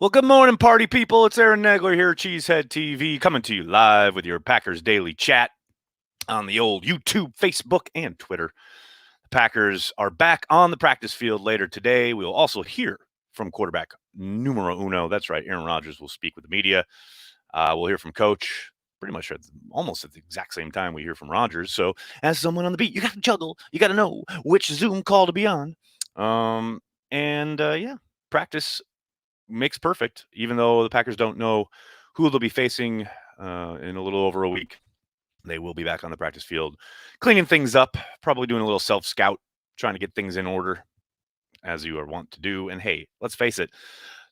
Well, good morning, party people. It's Aaron Nagler here, Cheesehead TV, coming to you live with your Packers Daily Chat on the old YouTube, Facebook, and Twitter. The Packers are back on the practice field later today. We will also hear from quarterback numero uno. That's right, Aaron Rodgers will speak with the media. We'll hear from Coach pretty much almost at the exact same time we hear from Rodgers. So, as someone on the beat, you got to juggle. You got to know which Zoom call to be on. Yeah, practice makes perfect, even though the Packers don't know who they'll be facing in a little over a week. They will be back on the practice field, cleaning things up, probably doing a little self scout, trying to get things in order, as you are wont to do. And hey, let's face it,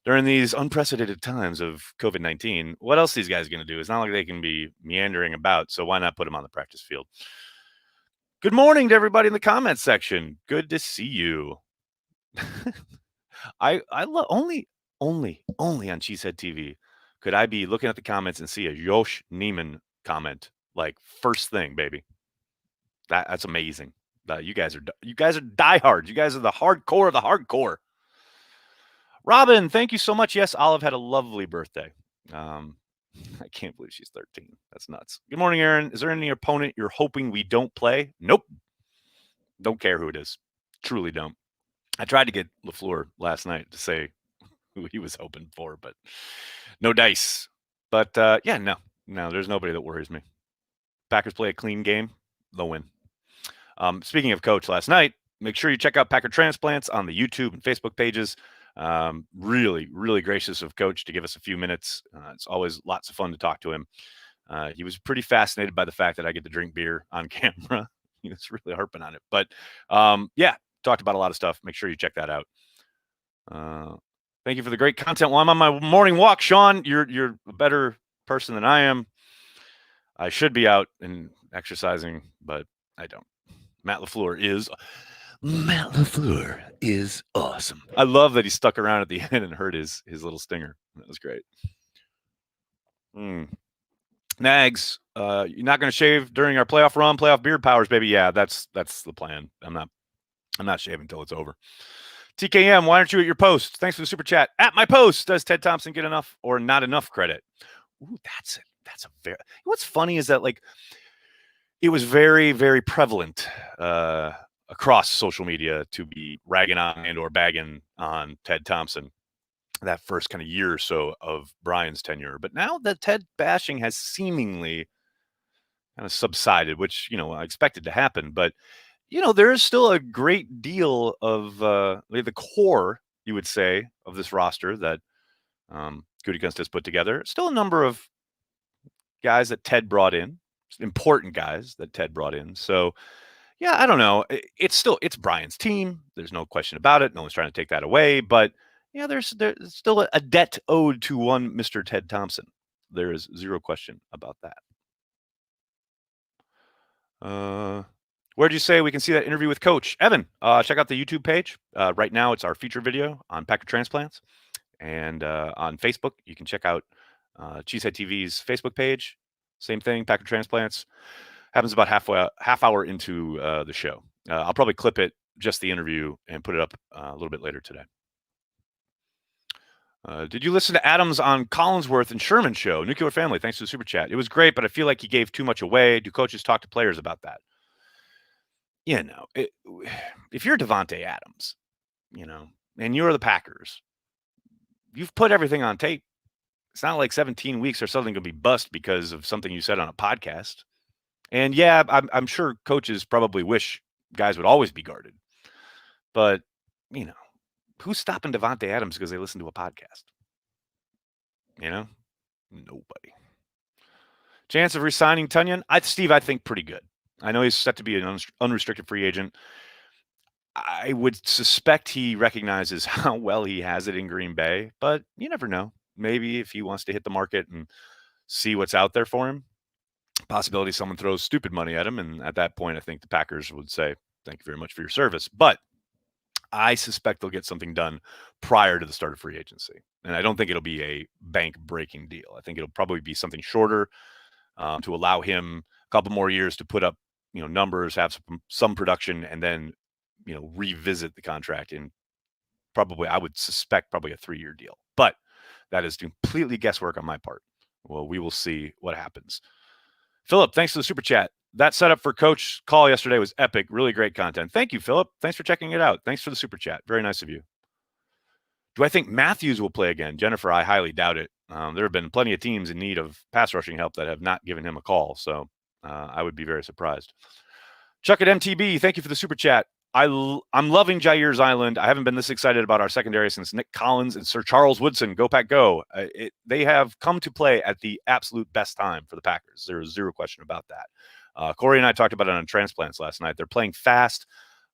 during these unprecedented times of COVID-19, what else are these guys going to do? It's not like they can be meandering about, so why not put them on the practice field? Good morning to everybody in the comments section. Good to see you. I love only on Cheesehead TV could I be looking at the comments and see a Josh Neiman comment like first thing, baby. That's amazing. You guys are diehards. You guys are the hardcore of the hardcore. Robin, thank you so much. Yes, Olive had a lovely birthday. I can't believe she's 13. That's nuts. Good morning, Aaron. Is there any opponent you're hoping we don't play? Nope. Don't care who it is. Truly don't. I tried to get LaFleur last night to say who he was hoping for, but no dice. But no, there's nobody that worries me. Packers play a clean game, they'll win. Speaking of Coach last night, make sure you check out Packer Transplants on the YouTube and Facebook pages. Really, really gracious of Coach to give us a few minutes. It's always lots of fun to talk to him. He was pretty fascinated by the fact that I get to drink beer on camera. He was really harping on it. But talked about a lot of stuff. Make sure you check that out. Thank you for the great content while I'm on my morning walk, Sean. You're a better person than I am. I should be out and exercising, but I don't. Matt LaFleur is awesome. I love that he stuck around at the end and heard his little stinger. That was great. Nags, you're not going to shave during our playoff run, playoff beard powers, baby. Yeah, that's the plan. I'm not shaving until it's over. TKM, why aren't you at your post? Thanks for the super chat. At my post, does Ted Thompson get enough or not enough credit? Ooh, that's it. That's a very. What's funny is that it was very, very prevalent across social media to be ragging on and or bagging on Ted Thompson that first kind of year or so of Brian's tenure. But now that Ted bashing has seemingly kind of subsided, which I expected to happen, but there is still a great deal of the core, you would say, of this roster that Gutekunst has put together. Still a number of guys that Ted brought in, important guys that Ted brought in. So, yeah, I don't know. It's Brian's team. There's no question about it. No one's trying to take that away. But, there's still a debt owed to one Mr. Ted Thompson. There is zero question about that. Where'd you say we can see that interview with Coach? Evan, check out the YouTube page. Right now, it's our feature video on Packer Transplants. And on Facebook, you can check out Cheesehead TV's Facebook page. Same thing, Packer Transplants. Happens about half hour into the show. I'll probably clip it, just the interview, and put it up a little bit later today. Did you listen to Adams on Collinsworth and Sherman show? Nuclear Family, thanks for the super chat. It was great, but I feel like he gave too much away. Do coaches talk to players about that? If you're Davante Adams, and you're the Packers, you've put everything on tape. It's not like 17 weeks or something going to be bust because of something you said on a podcast. And yeah, I'm sure coaches probably wish guys would always be guarded. But, who's stopping Davante Adams because they listen to a podcast? Nobody. Chance of re-signing Tunyon? Steve, I think pretty good. I know he's set to be an unrestricted free agent. I would suspect he recognizes how well he has it in Green Bay, but you never know. Maybe if he wants to hit the market and see what's out there for him, possibility someone throws stupid money at him, and at that point, I think the Packers would say, thank you very much for your service. But I suspect they'll get something done prior to the start of free agency. And I don't think it'll be a bank-breaking deal. I think it'll probably be something shorter to allow him a couple more years to put up numbers, have some production, and then revisit the contract in probably, I would suspect, probably a 3-year deal. But That is completely guesswork on my part. Well, we will see what happens. Philip, thanks for the super chat. That setup for Coach Call yesterday was epic. Really great content. Thank you, Philip. Thanks for checking it out. Thanks for the super chat. Very nice of you. Do I think Matthews will play again? Jennifer, I highly doubt it. There have been plenty of teams in need of pass rushing help that have not given him a call. So I would be very surprised. Chuck at MTB, thank you for the super chat. I'm loving Jair's Island. I haven't been this excited about our secondary since Nick Collins and Sir Charles Woodson. Go Pack Go. They have come to play at the absolute best time for the Packers. There is zero question about that. Corey and I talked about it on Transplants last night. They're playing fast.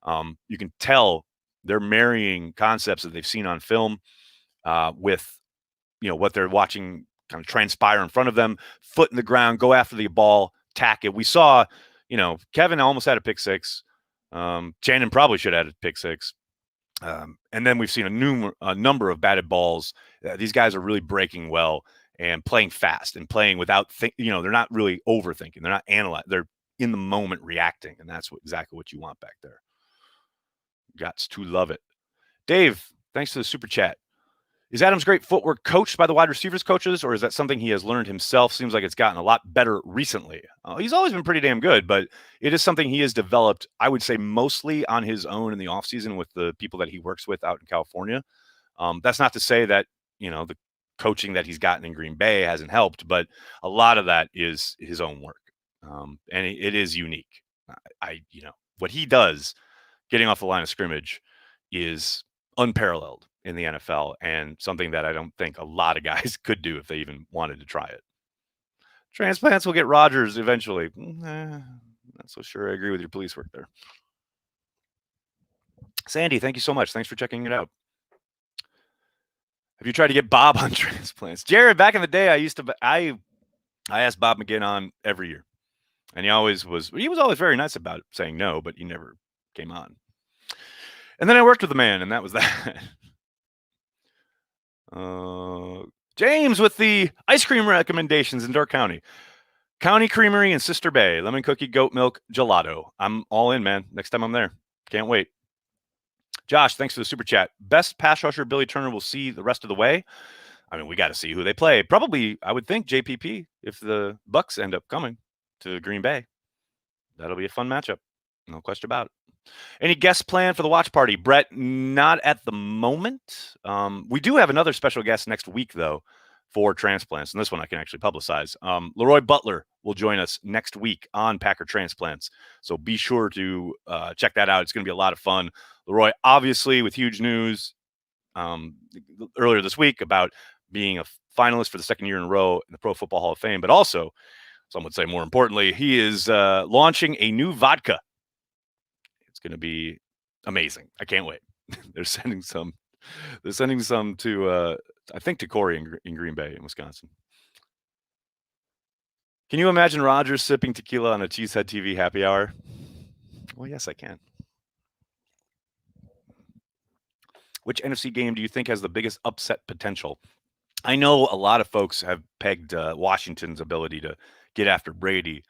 You can tell they're marrying concepts that they've seen on film with, what they're watching kind of transpire in front of them. Foot in the ground, go after the ball, tack it. We saw, Kevin almost had a pick six. Shannon probably should have had a pick six. And then we've seen a number of batted balls. These guys are really breaking well and playing fast and playing without they're not really overthinking. They're not analyzing. They're in the moment reacting, and that's exactly what you want back there. Gots to love it. Dave, thanks for the super chat. Is Adams' great footwork coached by the wide receivers coaches, or is that something he has learned himself? Seems like it's gotten a lot better recently. He's always been pretty damn good, but it is something he has developed, I would say, mostly on his own in the offseason with the people that he works with out in California. That's not to say that, the coaching that he's gotten in Green Bay hasn't helped, but a lot of that is his own work. And it is unique. What he does getting off the line of scrimmage is unparalleled in the NFL and something that I don't think a lot of guys could do if they even wanted to try it. Transplants will get Rodgers eventually. Not so sure I agree with your police work there. Sandy, thank you so much. Thanks for checking it out. Have you tried to get Bob on Transplants? Jared, back in the day, I asked Bob McGinn on every year. And he was always very nice about it, saying no, but he never came on. And then I worked with the man, and that was that. James with the ice cream recommendations in Door County. County Creamery in Sister Bay. Lemon cookie, goat milk, gelato. I'm all in, man. Next time I'm there. Can't wait. Josh, thanks for the super chat. Best pass rusher Billy Turner will see the rest of the way. I mean, we got to see who they play. Probably, I would think, JPP if the Bucks end up coming to Green Bay. That'll be a fun matchup. No question about it. Any guests planned for the watch party? Brett, not at the moment. We do have another special guest next week, though, for Transplants. And this one I can actually publicize. Leroy Butler will join us next week on Packer Transplants. So be sure to check that out. It's going to be a lot of fun. Leroy, obviously, with huge news earlier this week about being a finalist for the second year in a row in the Pro Football Hall of Fame. But also, some would say more importantly, he is launching a new vodka. It's going to be amazing. I can't wait. They're sending some to I think to Corey in Green Bay in Wisconsin. Can you imagine Rodgers sipping tequila on a Cheesehead TV happy hour? Well, yes, I can. Which NFC game do you think has the biggest upset potential? I know a lot of folks have pegged Washington's ability to get after Brady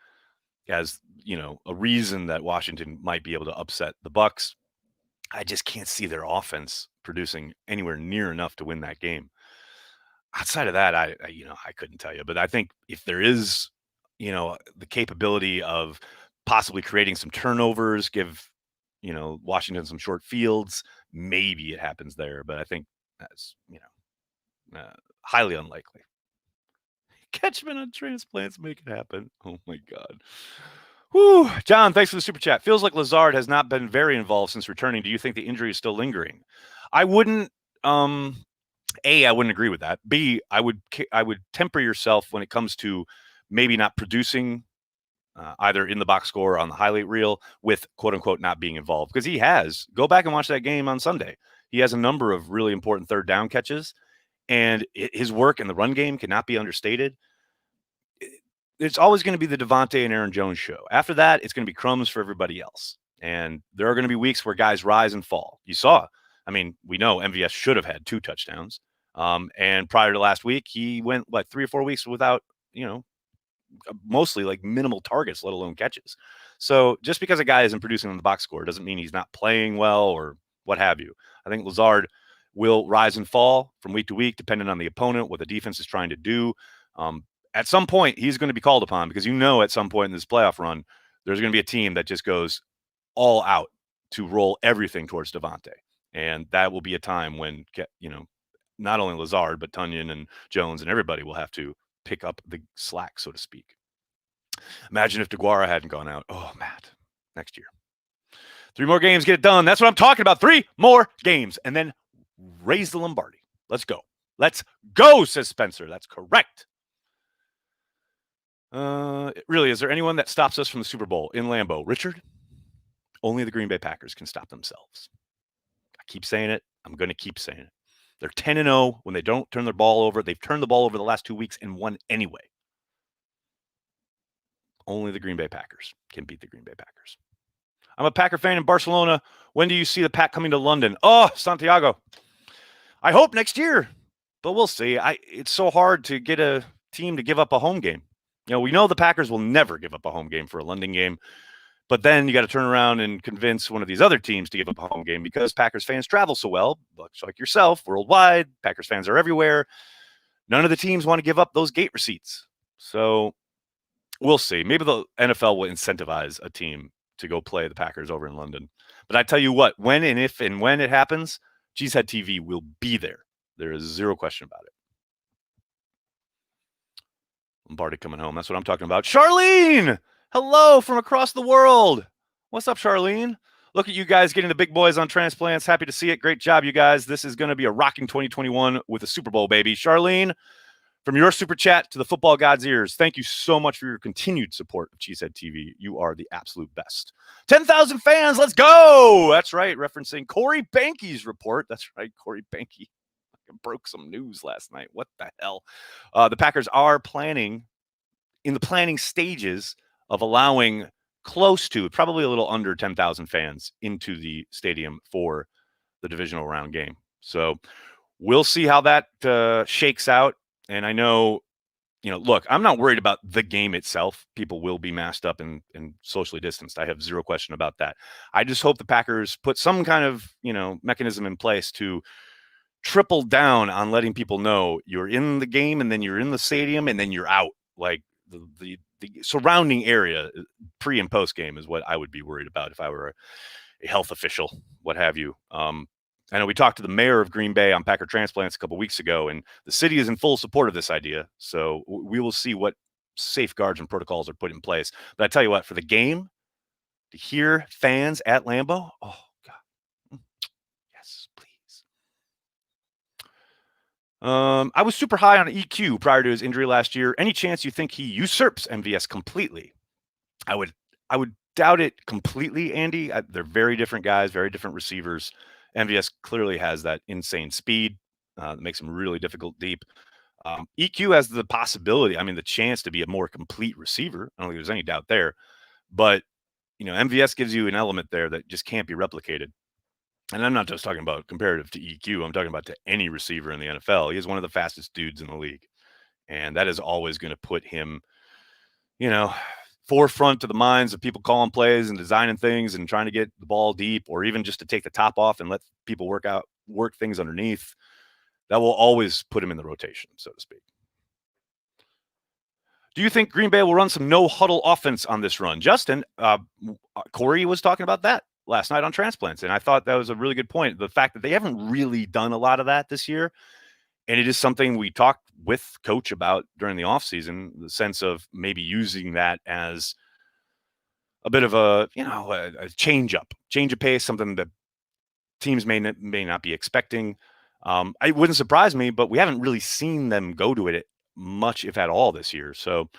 as, a reason that Washington might be able to upset the Bucs. I just can't see their offense producing anywhere near enough to win that game. Outside of that, I couldn't tell you. But I think if there is, the capability of possibly creating some turnovers, give, Washington some short fields, maybe it happens there. But I think that's, highly unlikely. Catchman on Transplants, make it happen. Oh, my God. Whew. John, thanks for the super chat. Feels like Lazard has not been very involved since returning. Do you think the injury is still lingering? I wouldn't. A, I wouldn't agree with that. B, I would temper yourself when it comes to maybe not producing either in the box score or on the highlight reel with quote unquote not being involved, because he has. Go back and watch that game on Sunday. He has a number of really important third down catches, and his work in the run game cannot be understated. It's always going to be the Devontae and Aaron Jones show. After that, it's going to be crumbs for everybody else. And there are going to be weeks where guys rise and fall. You saw, we know MVS should have had 2 touchdowns. And prior to last week, he went like 3 or 4 weeks without, mostly like minimal targets, let alone catches. So just because a guy isn't producing on the box score doesn't mean he's not playing well or what have you. I think Lazard will rise and fall from week to week, depending on the opponent, what the defense is trying to do. At some point, he's going to be called upon because at some point in this playoff run, there's going to be a team that just goes all out to roll everything towards Davante. And that will be a time when, not only Lazard, but Tonyan and Jones and everybody will have to pick up the slack, so to speak. Imagine if DeGuara hadn't gone out. Oh, Matt, next year. 3 more games, get it done. That's what I'm talking about. 3 more games. And then raise the Lombardi. Let's go. Let's go, says Spencer. That's correct. Really, is there anyone that stops us from the Super Bowl in Lambeau? Richard? Only the Green Bay Packers can stop themselves. I keep saying it. I'm going to keep saying it. They're 10-0 when they don't turn their ball over. They've turned the ball over the last 2 weeks and won anyway. Only the Green Bay Packers can beat the Green Bay Packers. I'm a Packer fan in Barcelona. When do you see the Pack coming to London? Oh, Santiago. I hope next year, but we'll see. It's so hard to get a team to give up a home game. We know the Packers will never give up a home game for a London game, but then you got to turn around and convince one of these other teams to give up a home game because Packers fans travel so well, much like yourself, worldwide. Packers fans are everywhere. None of the teams want to give up those gate receipts. So we'll see. Maybe the NFL will incentivize a team to go play the Packers over in London. But I tell you what, when and if and when it happens, Cheesehead TV will be there. There is zero question about it. Lombardi coming home. That's what I'm talking about. Charlene! Hello from across the world. What's up, Charlene? Look at you guys getting the big boys on transplants. Happy to see it. Great job, you guys. This is going to be a rocking 2021 with a Super Bowl, baby. Charlene, from your super chat to the football god's ears, thank you so much for your continued support of Cheesehead TV. You are the absolute best. 10,000 fans, let's go! That's right, referencing Corey Banky's report. That's right, Corey Banky broke some news last night. What the hell? The Packers are in the planning stages of allowing close to, probably a little under 10,000 fans into the stadium for the divisional round game. So we'll see how that shakes out. And I know, look, I'm not worried about the game itself. People will be masked up and socially distanced. I have zero question about that. I just hope the Packers put some kind of, mechanism in place to triple down on letting people know you're in the game and then you're in the stadium and then you're out. Like the surrounding area pre and post game is what I would be worried about if I were a health official, what have you. I know we talked to the mayor of Green Bay on Packer Transplants a couple weeks ago, and the city is in full support of this idea. So we will see what safeguards and protocols are put in place. But I tell you what, for the game, to hear fans at Lambeau, oh, God. Yes, please. I was super high on EQ prior to his injury last year. Any chance you think he usurps MVS completely? I would doubt it completely, Andy. They're very different guys, very different receivers. MVS clearly has that insane speed that makes him really difficult deep. EQ has the possibility, the chance to be a more complete receiver. I don't think there's any doubt there. But, MVS gives you an element there that just can't be replicated. And I'm not just talking about comparative to EQ. I'm talking about to any receiver in the NFL. He is one of the fastest dudes in the league. And that is always going to put him, forefront to the minds of people calling plays and designing things and trying to get the ball deep, or even just to take the top off and let people work things underneath. That will always put him in the rotation, so to speak. Do you think Green Bay will run some no huddle offense on this run? Justin, Corey was talking about that last night on Transplants, and I thought that was a really good point. The fact that they haven't really done a lot of that this year, and it is something we talked with Coach about during the offseason, the sense of maybe using that as a bit of a change of pace, something that teams may not be expecting. It wouldn't surprise me, but we haven't really seen them go to it much, if at all, this year. So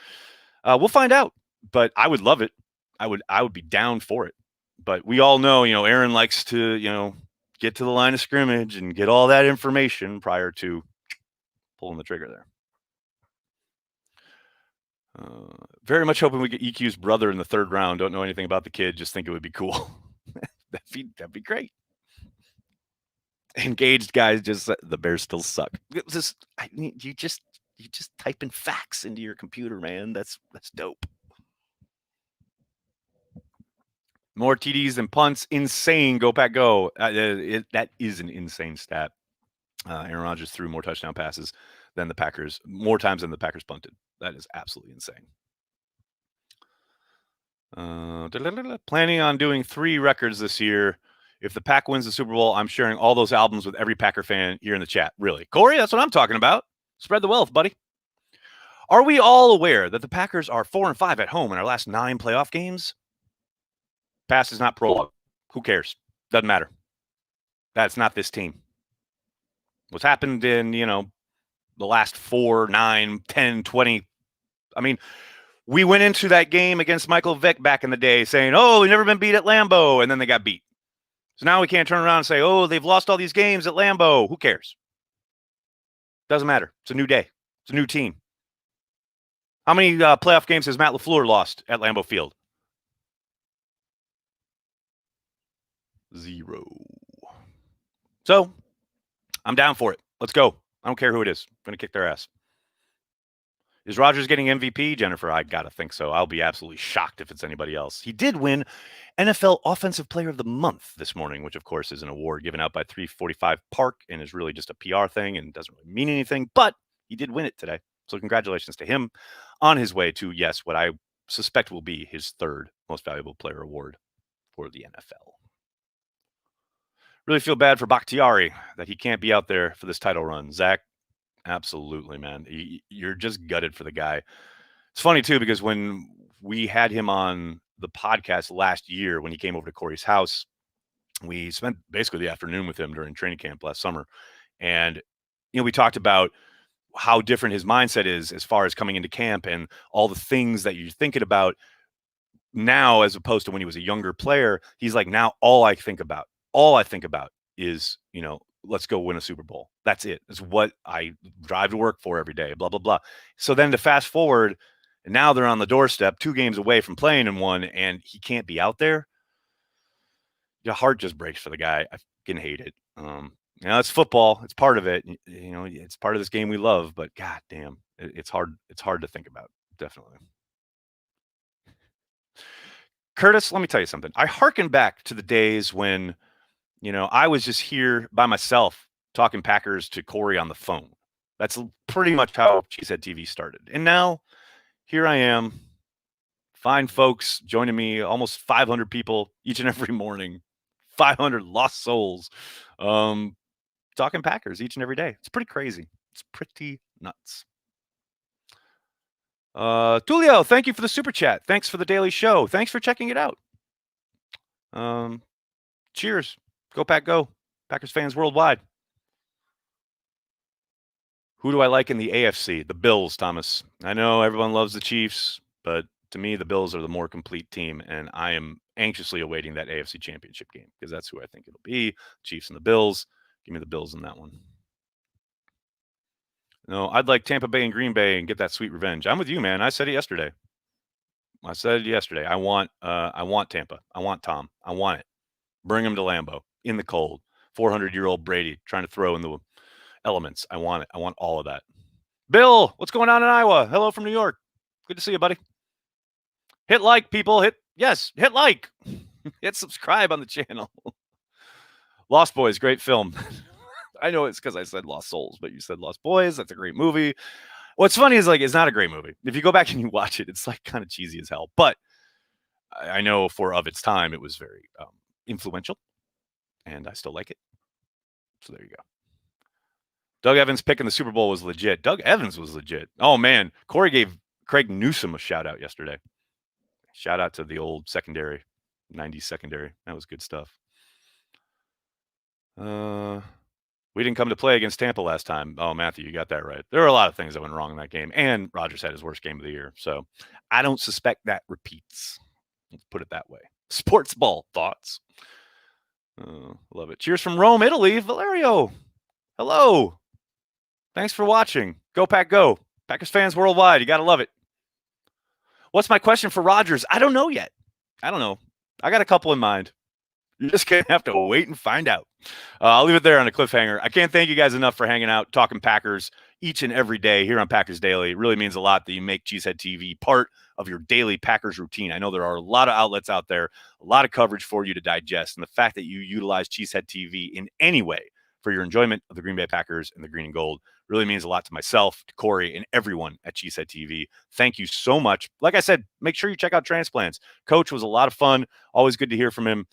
we'll find out. But I would love it. I would be down for it. But we all know, Aaron likes to, get to the line of scrimmage and get all that information prior to pulling the trigger there. Very much hoping we get EQ's brother in the 3rd round. Don't know anything about the kid. Just think it would be cool. That'd be great. Engaged guys, just the Bears still suck. You just type in facts into your computer, man. That's dope. More TDs than punts. Insane. Go Pack, go. That is an insane stat. Aaron Rodgers threw more touchdown passes than the Packers, more times than the Packers punted. That is absolutely insane. Planning on doing 3 records this year. If the Pack wins the Super Bowl, I'm sharing all those albums with every Packer fan here in the chat. Really? Corey, that's what I'm talking about. Spread the wealth, buddy. Are we all aware that the Packers are 4-5 at home in our last 9 playoff games? Past is not prologue. Who cares? Doesn't matter. That's not this team. What's happened in, the last 4, 9, 10, 20. I mean, we went into that game against Michael Vick back in the day saying, oh, we've never been beat at Lambeau, and then they got beat. So now we can't turn around and say, oh, they've lost all these games at Lambeau. Who cares? Doesn't matter. It's a new day. It's a new team. How many playoff games has Matt LaFleur lost at Lambeau Field? 0. So I'm down for it. Let's go. I don't care who it is. I'm going to kick their ass. Is Rodgers getting MVP, Jennifer? I got to think so. I'll be absolutely shocked if it's anybody else. He did win NFL Offensive Player of the Month this morning, which, of course, is an award given out by 345 Park and is really just a PR thing and doesn't really mean anything. But he did win it today. So congratulations to him on his way to, yes, what I suspect will be his 3rd most valuable player award for the NFL. Really feel bad for Bakhtiari that he can't be out there for this title run. Zach, absolutely, man. You're just gutted for the guy. It's funny, too, because when we had him on the podcast last year, when he came over to Corey's house, we spent basically the afternoon with him during training camp last summer. And, we talked about how different his mindset is as far as coming into camp and all the things that you're thinking about now as opposed to when he was a younger player. He's like, now all I think about is, let's go win a Super Bowl. That's it. It's what I drive to work for every day, blah, blah, blah. So then to fast forward, and now they're on the doorstep 2 games away from playing in one, and he can't be out there. Your heart just breaks for the guy. I fucking hate it. It's football. It's part of it. It's part of this game we love, but god damn, it's hard. It's hard to think about. Definitely. Curtis, let me tell you something. I hearken back to the days when, I was just here by myself talking Packers to Corey on the phone. That's pretty much how Cheesehead TV started. And now here I am, fine folks joining me, almost 500 people each and every morning, 500 lost souls, talking Packers each and every day. It's pretty crazy. It's pretty nuts. Tulio, thank you for the super chat. Thanks for the daily show. Thanks for checking it out. Cheers. Go Pack Go. Packers fans worldwide. Who do I like in the AFC? The Bills, Thomas. I know everyone loves the Chiefs, but to me, the Bills are the more complete team, and I am anxiously awaiting that AFC Championship game because that's who I think it'll be. Chiefs and the Bills. Give me the Bills in that one. No, I'd like Tampa Bay and Green Bay and get that sweet revenge. I'm with you, man. I said it yesterday. I want Tampa. I want Tom. I want it. Bring him to Lambeau in the cold. 400-year-old Brady trying to throw in the elements. I want it. I want all of that. Bill, what's going on in Iowa? Hello from New York. Good to see you, buddy. Hit like, people. Hit like. Hit subscribe on the channel. Lost Boys, great film. I know it's because I said Lost Souls, but you said Lost Boys. That's a great movie. What's funny is it's not a great movie. If you go back and you watch it, it's kind of cheesy as hell. But I know of its time, it was very influential, and I still like it. So there you go. Doug Evans picking the Super Bowl was legit. Doug Evans was legit. Oh, man. Corey gave Craig Newsome a shout-out yesterday. Shout-out to the old secondary, 90s secondary. That was good stuff. We didn't come to play against Tampa last time. Oh, Matthew, you got that right. There were a lot of things that went wrong in that game, and Rodgers had his worst game of the year. So I don't suspect that repeats. Let's put it that way. Sports ball thoughts. Love it. Cheers from Rome, Italy. Valerio, hello. Thanks for watching. Go Pack Go. Packers fans worldwide. You got to love it. What's my question for Rodgers? I don't know yet. I don't know. I got a couple in mind. You're just going to have to wait and find out. I'll leave it there on a cliffhanger. I can't thank you guys enough for hanging out, talking Packers each and every day here on Packers Daily. It really means a lot that you make Cheesehead TV part of your daily Packers routine. I know there are a lot of outlets out there, a lot of coverage for you to digest. And the fact that you utilize Cheesehead TV in any way for your enjoyment of the Green Bay Packers and the green and gold. Really means a lot to myself, to Corey, and everyone at Cheesehead TV. Thank you so much. Like I said, make sure you check out Transplants. Coach was a lot of fun. Always good to hear from him.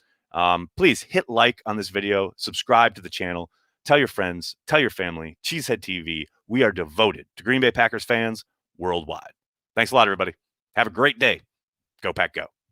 Please hit like on this video, subscribe to the channel, tell your friends, tell your family. Cheesehead TV. We are devoted to Green Bay Packers fans worldwide. Thanks a lot, everybody. Have a great day. Go Pack Go.